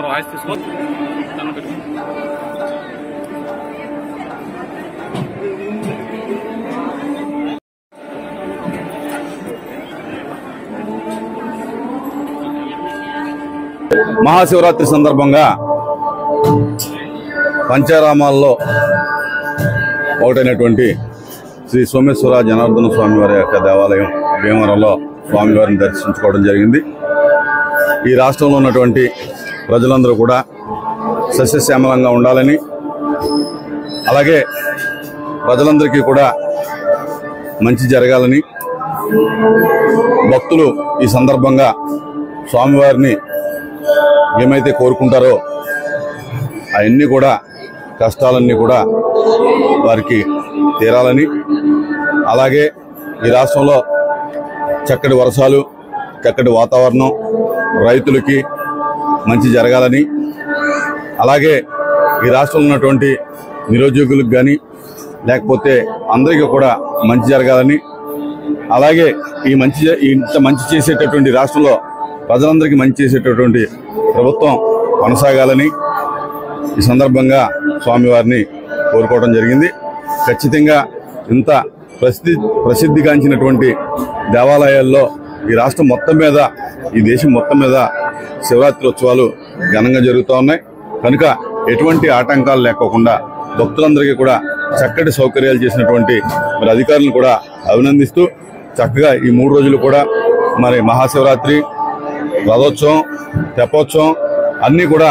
Voice తీసుకో మహాశివరాత్రి సందర్భంగా పంచారామాల్లో ఒకటైనటువంటి శ్రీ సోమేశ్వర జనార్దన స్వామి వారి యొక్క దేవాలయం భీమవరంలో స్వామివారిని దర్శించుకోవడం జరిగింది. ఈ రాష్ట్రంలో ఉన్నటువంటి ప్రజలందరూ కూడా సస్యశ్యామలంగా ఉండాలని, అలాగే ప్రజలందరికీ కూడా మంచి జరగాలని భక్తులు ఈ సందర్భంగా స్వామివారిని ఏమైతే కోరుకుంటారో అవన్నీ కూడా కష్టాలన్నీ కూడా వారికి తీరాలని, అలాగే ఈ రాష్ట్రంలో చక్కటి వర్షాలు, చక్కటి వాతావరణం, రైతులకి మంచి జరగాలని, అలాగే ఈ రాష్ట్రంలో ఉన్నటువంటి నిరుద్యోగులకు కానీ లేకపోతే అందరికీ కూడా మంచి జరగాలని, అలాగే ఇంత మంచి చేసేటటువంటి రాష్ట్రంలో ప్రజలందరికీ మంచి చేసేటటువంటి ప్రభుత్వం కొనసాగాలని ఈ సందర్భంగా స్వామివారిని కోరుకోవడం జరిగింది. ఖచ్చితంగా ఇంత ప్రసిద్ధిగాంచినటువంటి దేవాలయాల్లో ఈ రాష్ట్రం మొత్తం మీద, ఈ దేశం మొత్తం మీద శివరాత్రి ఉత్సవాలు ఘనంగా జరుగుతూ ఉన్నాయి. కనుక ఎటువంటి ఆటంకాలు లేకోకుండా భక్తులందరికీ కూడా చక్కటి సౌకర్యాలు చేసినటువంటి మరి అధికారులను కూడా అభినందిస్తూ చక్కగా ఈ 3 రోజులు కూడా మరి మహాశివరాత్రి, రథోత్సవం, తెప్పోత్సవం అన్నీ కూడా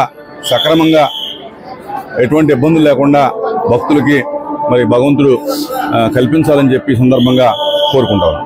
సక్రమంగా ఎటువంటి ఇబ్బందులు లేకుండా భక్తులకి మరి భగవంతుడు కల్పించాలని చెప్పి సందర్భంగా కోరుకుంటాను.